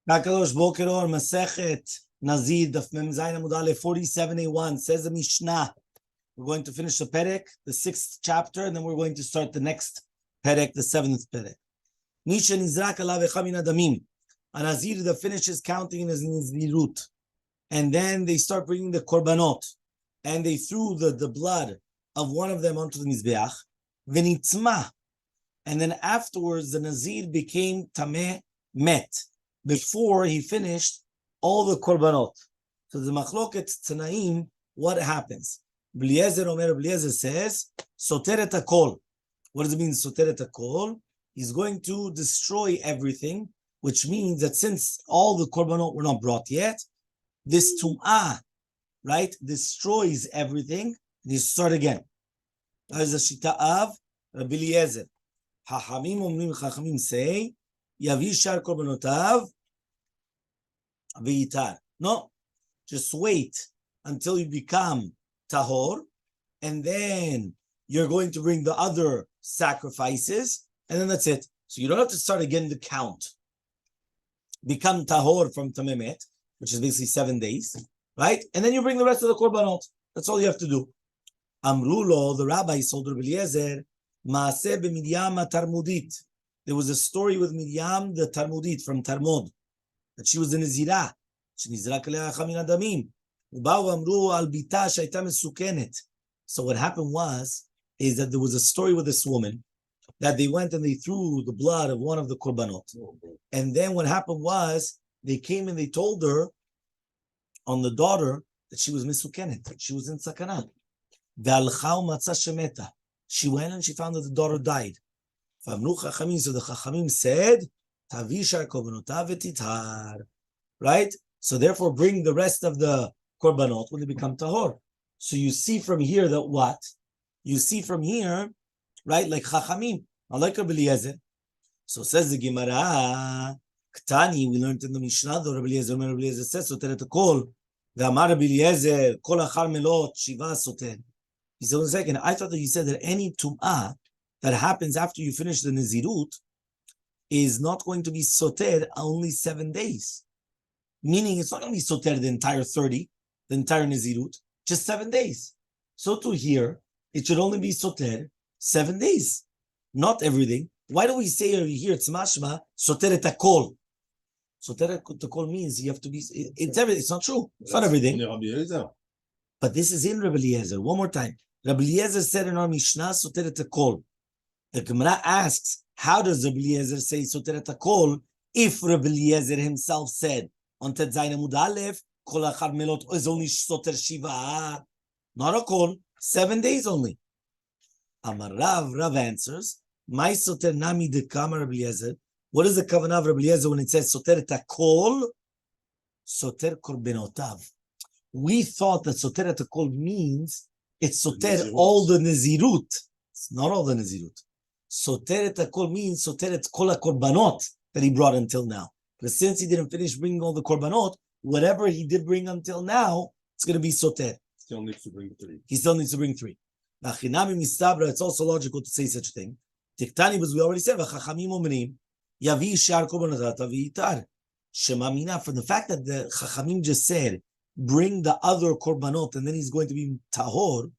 Kakadosh Boker Or Masechet Nazir Daf Mem Zayin Amud Aleph 47a1 says the Mishnah. We're going to finish the Perek, the 6th chapter, and then we're going to start the next Perek, the 7th Perek. Misha Nizrak Alav Echa Min Adamim. A Nazir that finishes counting his Nizirut. And then they start bringing the Korbanot. And they threw the blood of one of them onto the Mizbeach. Venitzma. And then afterwards, the Nazir became Tameh Met. Before he finished all the korbanot. So the machloket tanaim, what happens? Eliezer says, Soteret hakol. What does it mean, Soteret hakol? He's going to destroy everything, which means that since all the korbanot were not brought yet, this tum'ah, right, destroys everything, and you start again. That is the shita of Rabbi Eliezer. Chachamim say, Yavi shar korbonotav v'itar. No, just wait until you become tahor, and then you're going to bring the other sacrifices, and then that's it. So you don't have to start again to count. Become tahor from tamemet, which is basically 7 days, right? And then you bring the rest of the korbanot. That's all you have to do. Amrulo, the rabbi told Rabbi Eliezer, Maaseh b'Midyam tarmudit. There was a story with Miriam, the Talmudit from Talmud, that she was in Nazirah. So what happened is that there was a story with this woman, that they went and they threw the blood of one of the korbanot. And then what happened was, they came and they told her, on the daughter, that she was misukenet, she was in sakana. She went and she found that the daughter died. So the Chachamim said, Tavishar korbanota v'titar. Right? So therefore bring the rest of the korbanot when they become tahor. So you see from here that what? You see from here, right, like Chachamim, like Rabbi Eliezer. So says the Gemara, Ktani, we learned in the Mishnah, Rabbi Eliezer says, Soter et kol, V'amar Rabbi Eliezer, kol achar melot, shiva soter. He said, 1 second, I thought that you said that any tum'ah that happens after you finish the Nazirut is not going to be soter only 7 days. Meaning it's not going to be soter the entire 30, the entire Nazirut, just 7 days. So to here, it should only be soter 7 days, not everything. Why do we say over here, it's mashma, soter et hakol? Soter et hakol means you have to be, it's everything, it's not true. It's not everything. But this is in Rabbi Eliezer. One more time. Rabbi Eliezer said in our Mishnah, soter et hakol. The Gemara asks, how does Rabbi Eliezer say Soter et hakol if Rabbi Eliezer himself said on Tet Zayin Amud Aleph, Kol achar melot is only Soter Shiva, not a kol, 7 days only. Amar Rav answers, My Soter Nami de Kama Rabbi Eliezer. What is the kavanah of Rabbi Eliezer when it says Soter et hakol? Soter korbenotav. We thought that Soter et hakol means it's Soter all the Nazirut. It's not all the Nazirut. Soter et hakol means soter et kol korbanot that he brought until now. But since he didn't finish bringing all the korbanot, whatever he did bring until now, it's going to be soter. Still needs to bring 3. He still needs to bring 3. It's also logical to say such a thing. Tiktani, because we already said, Chachamim omrim, yavi shar korbanot v'itar. Shema mina, from the fact that the Chachamim just said, bring the other korbanot, and then he's going to be tahor,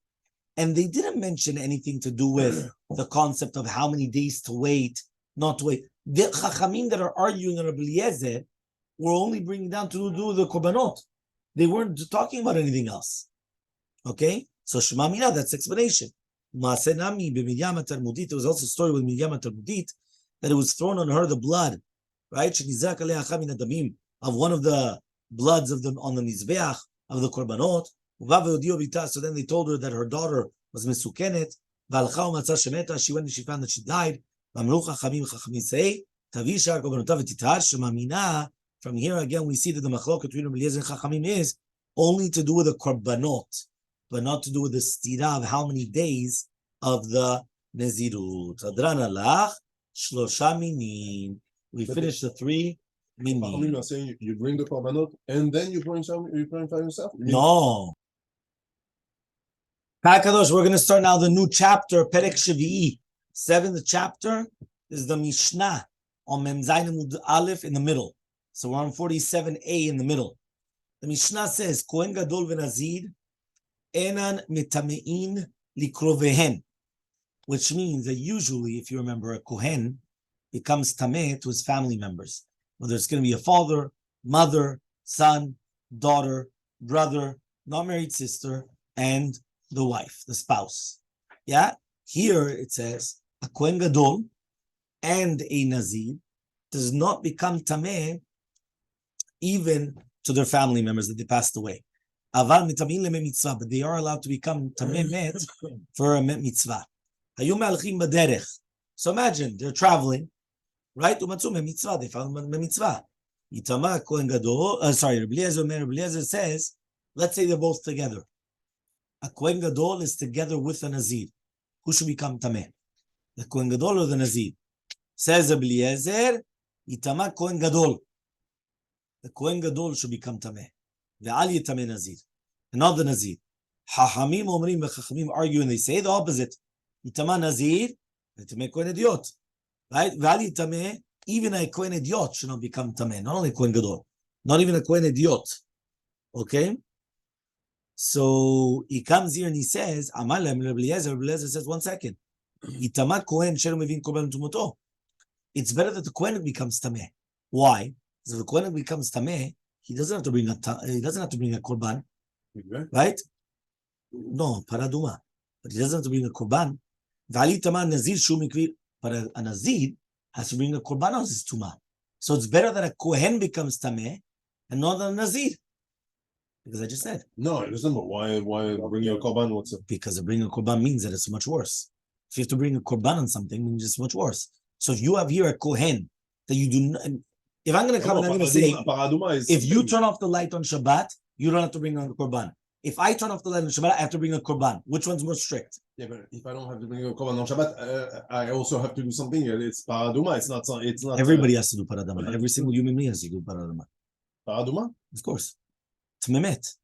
and they didn't mention anything to do with the concept of how many days to wait, not to wait. The Chachamim that are arguing on Rabbi Eliezer were only bringing down to do the korbanot. They weren't talking about anything else. Okay? So Shema Mina, that's explanation. Maaseh Nami b'Midyam tarmudit. There was also a story with Midyam tarmudit that it was thrown on her the blood, right? Shenizrak alei achar min adamim, of one of the bloods of them on the mizbeach of the korbanot. So then they told her that her daughter was misukenet. She went and she found that she died. From here again, we see that the machlok between Rabbi Eliezer and Chachamim is only to do with the korbanot, but not to do with the stira of how many days of the nezirut. Adran alach shlosha minin. We finished the 3 minin. Chachamim are saying you bring the korbanot and then you purify yourself. No. Kadosh, we're going to start now the new chapter, Perek Shvi'i, 7th chapter. This is the Mishnah on Mem Zayin Amud Aleph in the middle. So we're on 47a in the middle. The Mishnah says, Kohen Gadol v'Nazir enan mitamein likrovehen, which means that usually, if you remember, a Kohen becomes tameh to his family members, whether it's going to be a father, mother, son, daughter, brother, not married sister, and the wife, the spouse. Yeah? Here it says, a Kohen Gadol and a Nazir does not become tameh even to their family members that they passed away. Aval mitamin leme mitzvah, but they are allowed to become tameh met for a met mitzvah. Hayu me'alchim b'derech. So imagine they're traveling, right? Umatzu me mitzvah. They found me mitzvah. Itama Kohen Gadol. Rabbi Eliezer says, let's say they're both together. A Kohen Gadol is together with a Nazir. Who should become tameh? The Kohen Gadol or the Nazir? Says Rabbi Eliezer, Itama Kohen Gadol. The Kohen Gadol should become tameh. Ve'al yitameh Nazir, and not the Nazir. Chachamim omrim, Chachamim argue and they say the opposite. Itama Nazir, yitameh Kohen Idiot. Right? Ve'al yitameh, even a Kohen Idiot should not become tameh. Not only Kohen Gadol, not even a Kohen Idiot. Okay? So he comes here and he says, Amaleh, Rabbi Eliezer says, 1 second. Itama Kohen shelo mevin korban tumoto. It's better that the Kohen becomes tameh. Why? Because if the Kohen becomes tameh, he doesn't have to bring a korban, right? No, paraduma. But he doesn't have to bring a korban. V'ali tamah nazir shu mikvir. But a nazir has to bring a korban on his tumah. So it's better that a Kohen becomes tameh and not a nazir. Because I just said. No, it doesn't. But why bring your korban? What's it? Because bringing a korban means that it's much worse. If you have to bring a korban on something, it means it's much worse. So if you have here a Kohen that you do not, if I'm going to come and I'm going to say, if you turn off the light on Shabbat, you don't have to bring a korban. If I turn off the light on Shabbat, I have to bring a korban. Which one's more strict? Yeah, but if I don't have to bring a korban on Shabbat, I also have to do something. It's paraduma. It's not. Everybody has to do paraduma. Every single human being has to do paraduma. Paraduma? Of course. It's memet.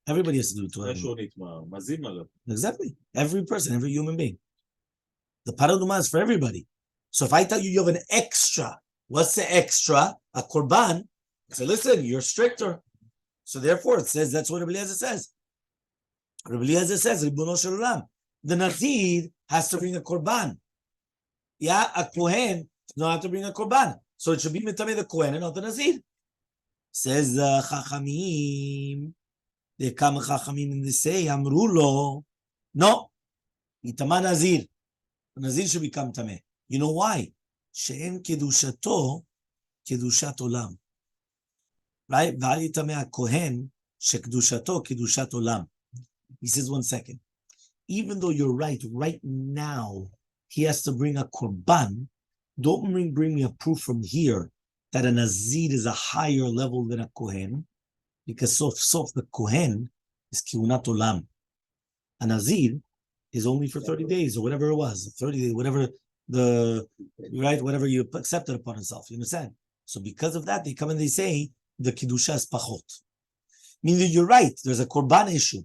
Everybody has to do paraduma. Exactly. Every person, every human being. The paraduma is for everybody. So if I tell you have an extra, what's the extra? A korban. So listen, you're stricter. So therefore it says, that's what Rabbi Eliezer says. Rabbi Eliezer says, Ribono shel olam. The Nazir has to bring a korban. Yeah, a Kohen does not have to bring a korban. So it should be mitameh the Kohen and not the Nazir. Says the Chachamim. They come Chachamim and they say, Amrulo. No. Itama Nazir. The Nazir should become tameh. You know why? She'en kedushato, kedushat olam. Right? V'al yitameh Kohen, shekedushato, kedushat olam. He says, 1 second. Even though you're right now, he has to bring a korban. Don't bring me a proof from here that a Nazir is a higher level than a Kohen, because sof the Kohen is kiunat olam. A Nazir is only for 30 days or whatever it was, 30 days, whatever whatever you accepted upon yourself. You understand? So because of that, they come and they say the Kiddusha is pachot. Meaning you're right, there's a korban issue.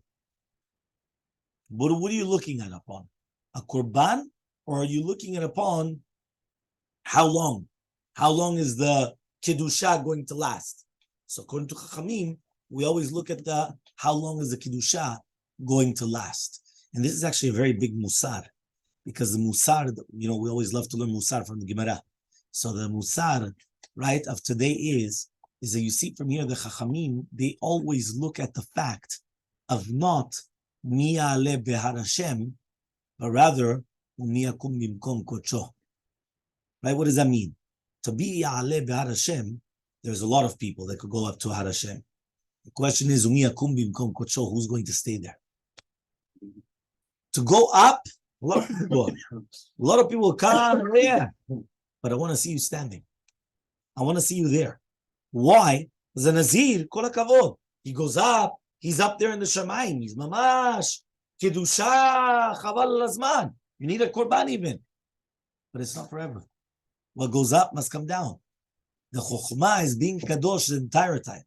But what are you looking at upon? A korban, or are you looking at upon how long? How long is the Kiddusha going to last? So according to Chachamim, we always look at how long is the Kiddusha going to last. And this is actually a very big musar, because the musar, we always love to learn musar from the Gemara. So the musar, right, of today is that you see from here, the Chachamim, they always look at the fact of not mi ya'aleh behar Hashem, but rather mi yakum bimkom kodsho. Right, what does that mean? To be ya'aleh behar Hashem, there's a lot of people that could go up to Har Hashem. The question is, mi yakum bimkom kodsho, who's going to stay there? To go up, a lot of people go up. A lot of people come there, but I want to see you standing. I want to see you there. Why? Because a Nazir, kol hakavod, he goes up, he's up there in the Shamayim, he's mamash, kedusha, chaval al-azman. You need a korban even. But it's not forever. What goes up must come down. The chokhmah is being kadosh the entire time.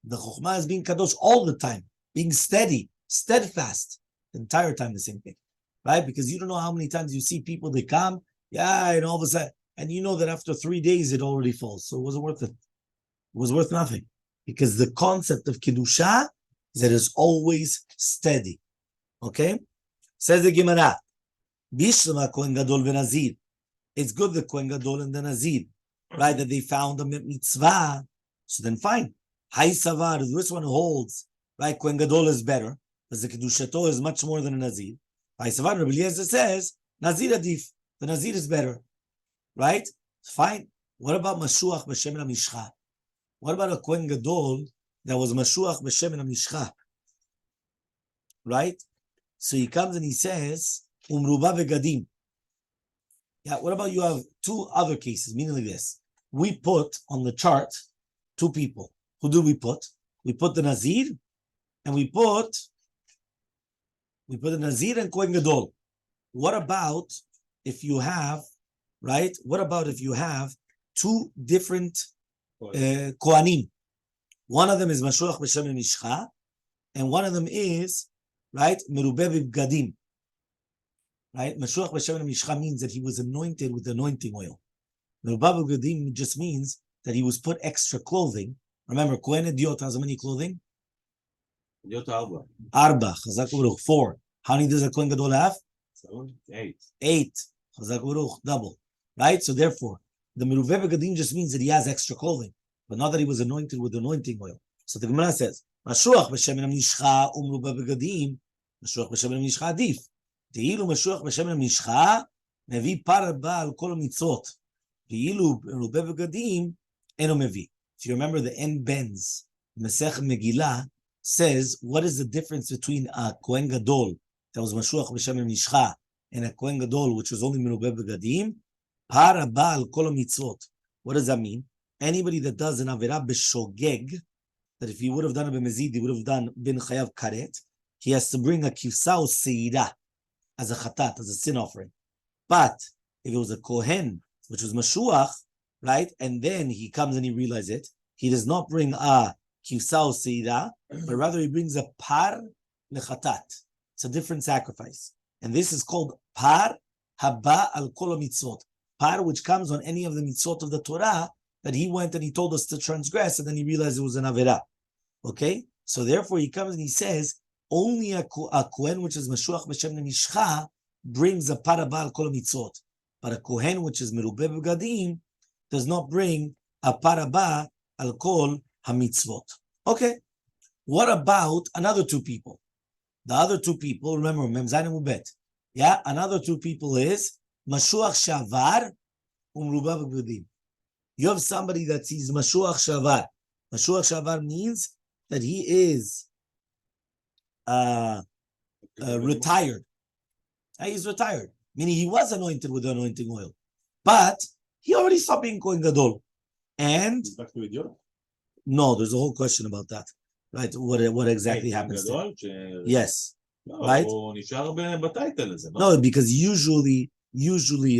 The chokhmah is being kadosh all the time, being steady, steadfast. The entire time the same thing, right? Because you don't know how many times you see people, they come, and all of a sudden, and you know that after 3 days it already falls. So it wasn't worth it. It was worth nothing. Because the concept of Kedusha is that it's always steady. Okay? Says the Gemara, Bishlama Kohen Gadol v'Nazir. It's good the Kohen Gadol and the Nazir, right? That they found a mitzvah. So then fine. Hai Savar, this one holds, right? Kohen Gadol is better, because the Kedushato is much more than a Nazir. Hai Savar, Rabbi Eliezer says, Nazir Adif. The Nazir is better, right? Fine. What about Mashuach b'Shem HaMishcha? What about a Kohen Gadol that was Mashuach b'Shem HaMishcha? Right? So he comes and he says, Umruba v'Gadim. Yeah, what about you have two other cases, meaning like this. We put on the chart 2 people. Who do we put? We put the Nazir, and we put the Nazir and Kohen Gadol. What about if you have, right? What about if you have 2 different Kohanim? One of them is Mashuach b'Shem HaMishcha, and one of them is, right, Merubeh v'Gadim. Right? Mashuach b'Shem HaMishcha means that he was anointed with anointing oil. Merubeh v'Gadim just means that he was put extra clothing. Remember, Kohen Idiot has how many clothing? Idiot Arba. Arba. Chazak u'Baruch. 4. How many does a Kohen Gadol have? 8. 8. Chazak u'Baruch. Double. Right? So therefore, the Merubeh v'Gadim just means that he has extra clothing, but not that he was anointed with anointing oil. So the Gemara says, Mashuach b'Shem HaMishcha u'Merubeh v'Gadim. Mashuach b'Shem HaMishcha adif. Te'ilu Mashuach b'Shem HaMishcha mevi par ba al kol mitzvot. Te'ilu Merubeh v'Gadim eno mevi. If you remember the end bends, Masechet Megillah says, what is the difference between a Kohen Gadol that was Mashuach b'Shem HaMishcha and a Kohen Gadol which was only Merubeh v'Gadim? Par ba al kol mitzvot. What does that mean? Anybody that does an Avirah b'shogeg, that if he would have done a b'mezid, he would have done bin chayav karet, he has to bring a kivsa or seira as a chatat, as a sin offering. But if it was a kohen, which was mashuach, right, and then he comes and he realizes it, he does not bring a kivsa or seira, but rather he brings a par lechatat. It's a different sacrifice. And this is called par haba al kol mitzvot. Par, which comes on any of the mitzvot of the Torah, that he went and he told us to transgress, and then he realized it was an Avirah. Okay? So therefore he comes and he says, only a Kohen, which is Mashuach b'Shem HaMishcha, brings a parabah al kol mitzvot. But a Kohen, which is Merubeh v'Gadim, does not bring a parabah al kol hamitzvot. Okay? What about another 2 people? The other 2 people, remember, Mem Zayin Mubet. Yeah? Another 2 people is Mashuach Shavar Umruba v'Gadim. You have somebody that sees Mashuach Shavar. Mashuach Shavar means that he is retired. He's retired, meaning he was anointed with the anointing oil, but he already stopped being Kohen Gadol. And Back to Idiot? no, there's a whole question about that, right? What exactly happens there? Yes, right? No, because usually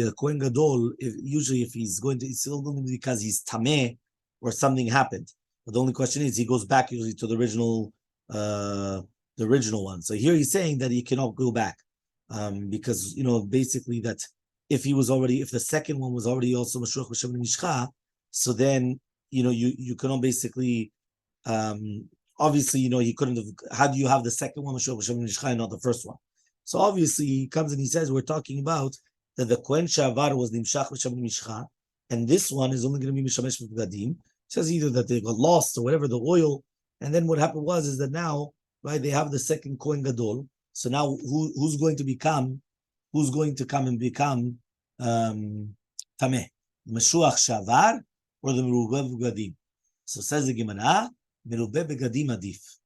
a Kohen Gadol, if he's going to, it's still going to be because he's tameh or something happened. But the only question is, he goes back usually to the original one. So here he's saying that he cannot go back, because basically that if the second one was already also Mashuach b'Shem HaMishcha, so then you cannot basically obviously he couldn't have. How do you have the second one Mashuach b'Shem HaMishcha and not the first one? So obviously he comes and he says we're talking about that the Kohen Shavar was Nimshach b'Shem HaMishcha, and this one is only going to be Mishamesh v'Gadim. It says either that they got lost or whatever, the oil, and then what happened is that now, right, they have the second Kohen Gadol. So now who's going to come and become Tameh? Mashuach Shavar or the Merubeh v'Gadim? So says the Gemara, Merubeh v'Gadim adif.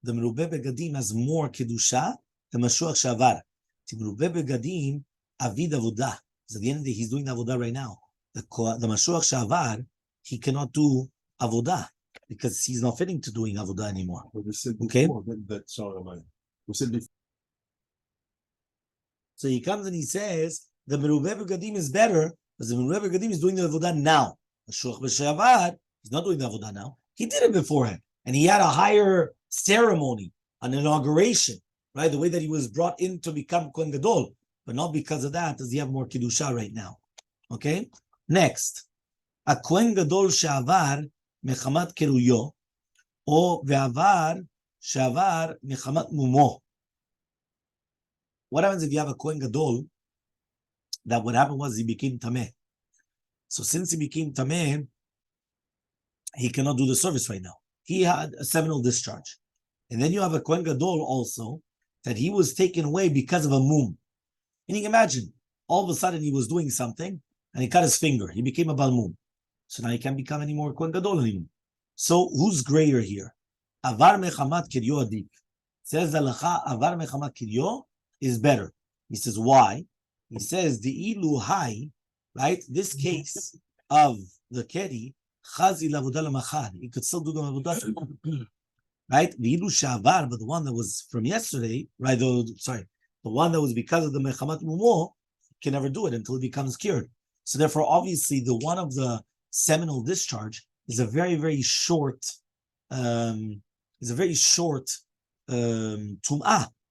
The Merubeh v'Gadim has more Kedusha than Mashuach Shavar. The Merubeh v'Gadim avid avodah. So at the end of the day, he's doing avodah right now. The Mashuach Shavar, he cannot do avodah because he's not fitting to doing avodah anymore. We said Okay. before that Shalom. We said before. So he comes and he says the Merubeh v'Gadim is better because the Merubeh v'Gadim is doing the avodah now. Mashuach b'Shavar, he's not doing the avodah now. He did it beforehand, and he had a higher ceremony, an inauguration, right? The way that he was brought in to become Kohen Gadol, but not because of that does he have more kedusha right now. Okay? Next. A Kohen Gadol she'avar mechamat keruyo, or ve'avar she'avar mechamat mumo. What happens if you have a Kohen Gadol that what happened was he became tameh? So since he became tameh, he cannot do the service right now. He had a seminal discharge. And then you have a Kohen Gadol also that he was taken away because of a mum. And you can imagine, all of a sudden he was doing something and he cut his finger. He became a balmum. So now he can't become any more Kohen Gadol anymore. So who's greater here? Avar mechamat kiryo adip. Says the halacha, avar mechamat kiryo is better. He says, why? He says, the ilu hai, right? This case of the keri, chazi lavodah lamachad. He could still do the avodah. Right? The ilu shavar, but the one that was from yesterday, right? The one that was because of the mechamat mumo, can never do it until it becomes cured. So therefore, obviously, the one of the seminal discharge is a very, very short, tum'ah.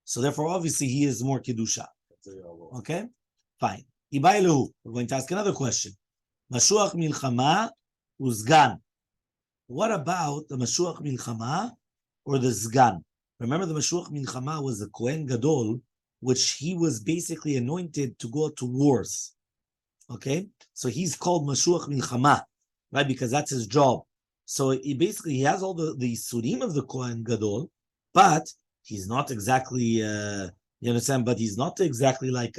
So therefore, obviously, he is more kedusha. Okay, fine. Ibailu, we're going to ask another question. Mashuach milchama uzgan. What about the mashuach milchama or the zgan? Remember, the mashuach milchama was the Kohen Gadol, which he was basically anointed to go to wars. Okay, so he's called mashuach milchama, right? Because that's his job. So he has all the surim of the Kohen Gadol, but he's not exactly, you understand? But he's not exactly like,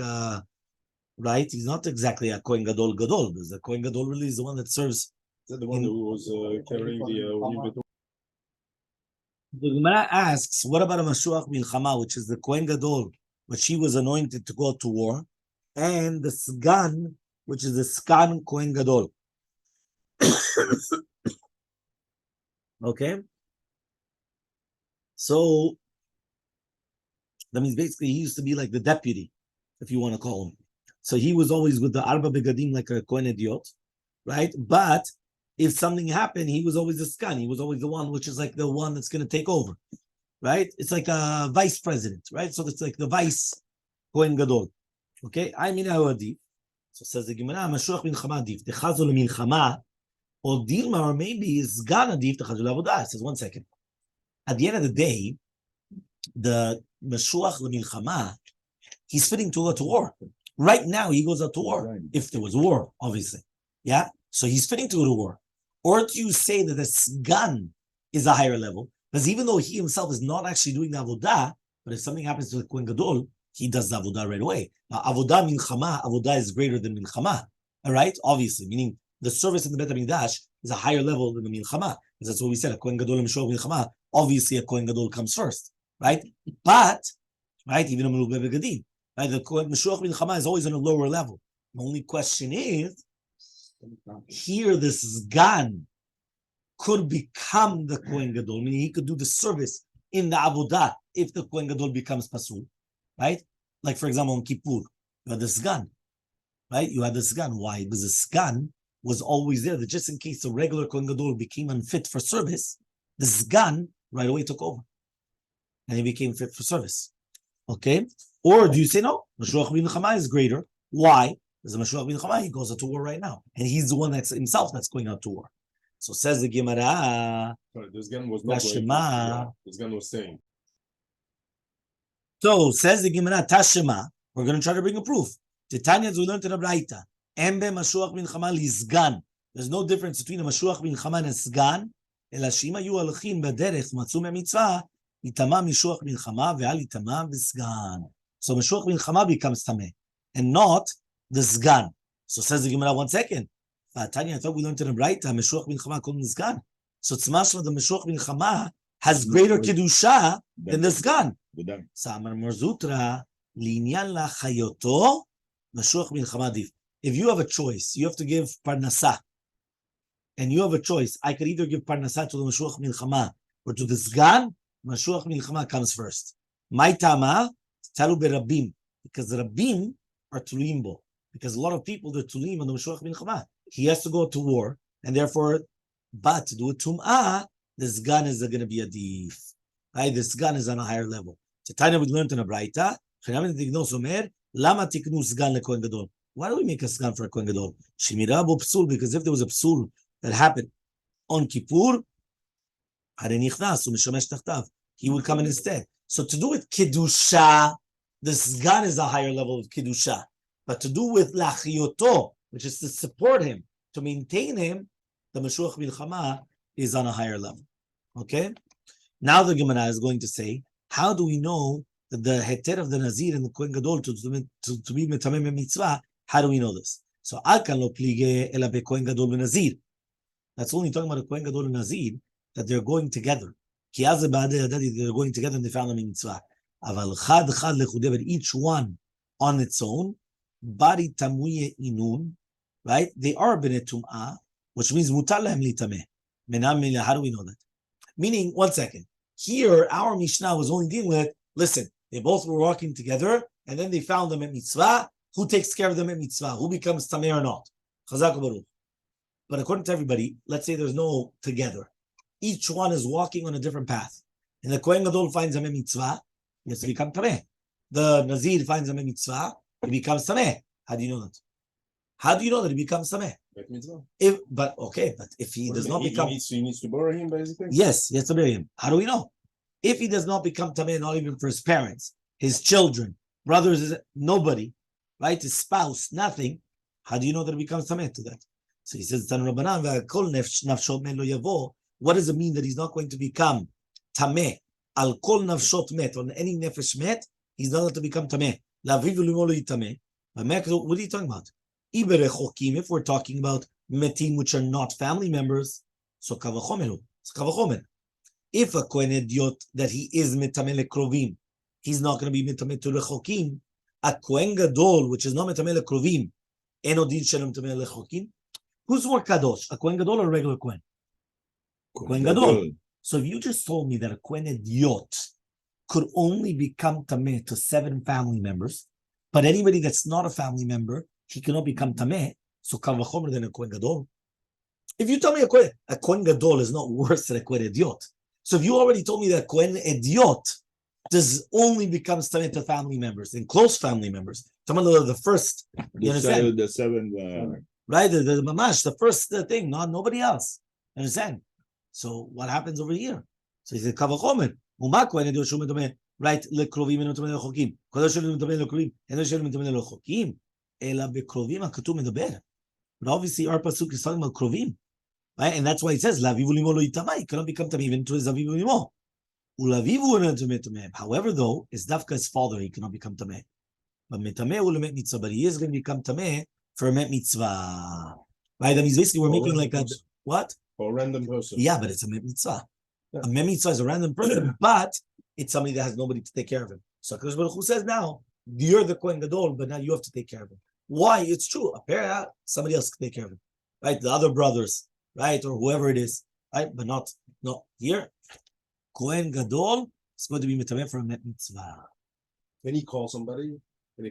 right? He's not exactly a Kohen Gadol because the Kohen Gadol really is the one that serves. Is that the one who was carrying the The Gemara asks, what about a mashuach milchama, which is the Kohen Gadol, which he was anointed to go to war, and the sgan, which is the sgan Kohen Gadol. Okay, so that means basically he used to be like the deputy, if you want to call him. So he was always with the arba begadim like a Kohen idiot, right? But if something happened, he was always the scan. He was always the one, which is like the one that's going to take over, right? It's like a vice president, right? So it's like the vice Kohen Gadol. Okay, I mean adif. So says the Gemara, Mashuach milchama adif. Techazol milchama. Or Dilma, or maybe is Gan Adif Techazul Avodah. It says 1 second. At the end of the day, the Mashuach L'Milchama, he's fitting to go to war. Right now, he goes out to war. If there was war, obviously. Yeah? So he's fitting to go to war. Or do you say that the Sgan is a higher level? Because even though he himself is not actually doing the Avodah, but if something happens to the Kohen Gadol, he does the Avodah right away. Now, Avodah Milchama, Avodah is greater than Milchama. All right? Obviously, meaning the service in the Bet HaMikdash is a higher level than the Milchama. Because that's what we said, a Kohen Gadol and Mashuach Milchama, obviously a Kohen Gadol comes first, right? But, right, even a Melubeh Begadim, right, the Kohen Mashuach Milchama is always on a lower level. The only question is, here this Gan could become the Kohen Gadol, meaning he could do the service in the Avodah if the Kohen Gadol becomes Pasul, right? Like, for example, on Kippur, you had the Sgan, right? You had the Sgan. Why? Because the Sgan was always there, that just in case the regular Kohen Gadol became unfit for service, the Sgan right away took over. And he became fit for service. Okay? Or do you say no? Mashuach Milchama is greater. Why? Because the Mashuach Milchama, he goes out to war right now. And he's the one that's himself that's going out to war. So says the Gemara. Sorry, this gun was not going. Tashema. This gun was saying. So says the Gemara, Tashema. We're going to try to bring a proof. Titania Zulant Rabraita. Embe Mashuach Milchama Lizgan. There's no difference between a Mashuach Milchama and a Sgan. Ela shima yu alchim baderech matzu mitzvah itama Mashuach Milchama ve'al itama v'Sgan. So Mashuach Milchama becomes tameh, and not the Sgan. So says the Gemara, 1 second. Tanya, I thought we learned in the right Mashuach Milchama called the Sgan. So it's mashma the Mashuach Milchama has greater kedusha than the Sgan. Samar Marzutra linyan la chayoto Mashuach Milchama dif. If you have a choice, you have to give parnasa. And you have a choice. I could either give parnasa to the Mashuach Milchama or to the Sgan. Mashuach Milchama comes first. My tama, talu berabim. Because the Rabbim are tulimbo. Because a lot of people, they're tulim on the Mashuach Milchama. He has to go to war. And therefore, but to do a tum'ah, the Sgan is going to be a dif. Right? The Sgan is on a higher level. Tanya, we learned in a Braita. Lama tiknu Sgan leKohen Gadol. Why do we make a sgan for a Kohen Gadol? Shemira bo psul, because if there was a psul that happened on Kippur, he would come in instead. So to do with Kedusha, the sgan is a higher level of Kedusha. But to do with Lachioto, which is to support him, to maintain him, the Meshuach Milchama is on a higher level. Okay? Now the Gemara is going to say, how do we know that the heter of the Nazir and the Kohen Gadol to be metamem mitzvah? How do we know this? So Alkan lo plige ela be Kohen Gadol and Nazir. That's only talking about a Kohen Gadol and Nazir, that they're going together. They're going together and they found them in mitzvah. Aval chad chad lechude, but each one on its own, bari tamuye inun, right? They are bnei tum'ah, which means mutar lahem litameh. Menam, how do we know that? Meaning, one second. Here, our Mishnah was only dealing with, listen, they both were walking together, and then they found them at mitzvah. Who takes care of them at mitzvah? Who becomes tameh or not? Chazak u'baruch. But according to everybody, let's say there's no together. Each one is walking on a different path. And the Kohen Gadol finds them at mitzvah, he has to become tameh. The Nazir finds them at mitzvah, he becomes tameh. How do you know that? How do you know that he becomes tameh? But if he does not become, he needs to bury him, basically. Yes, he has to bury him. How do we know? If he does not become tameh, not even for his parents, his children, brothers, nobody, right? His spouse, nothing. How do you know that it becomes tameh to that? So he says, what does it mean that he's not going to become tameh? Al kol nafshot met, on any nefesh met, he's not going to become tameh. What are you talking about? If we're talking about metim which are not family members, so kavachomer. If a kohen idiot that he is metameh lekrovim, he's not going to be metameh to lechokim. A kohen gadol which is not metameh lekrovim, eno din shelom metameh lechokim. Who's more kadosh, a kohen gadol or a regular kohen? Kohen gadol. So if you just told me that a kohen idiot could only become tameh to 7 family members, but anybody that's not a family member, he cannot become tameh, so kal v'chomer than a kohen gadol. If you tell me a kohen gadol is not worse than a kohen idiot, so if you already told me that kohen idiot does only becomes tameh to family members and close family members, the first, you understand? The 7, right? The mamash, the first thing, not nobody else. You understand? So what happens over here? So he said kal v'chomer. Uma kohen idiot shu metameh, right? Lekrovim eno metameh lechokim. Kohen shu metameh lekrovim eno shu metameh lechokim. Ela bekrovim hakatuv medaber. But obviously our pasuk is talking about krovim, right? And that's why it says lavivu limo lo yitamah. He cannot become tameh even to his avivu limo. Ulavivu eno tameh. However, though, his dafka's father he cannot become tameh. But metameh ulemet mitzvah. But he is going to become tameh for a met mitzvah, right? That means basically we're making like a what? For a random person. Yeah, but it's a met mitzvah. Yeah. A met mitzvah is a random person, but it's somebody that has nobody to take care of him. So Hakadosh Baruch Hu says now, you're the Kohen Gadol, but now you have to take care of him. Why? It's true. Apparently, somebody else can take care of him, right? The other brothers, right, or whoever it is, right? But not here. Kohen Gadol is going to be metameh for a met mitzvah. Can he call somebody?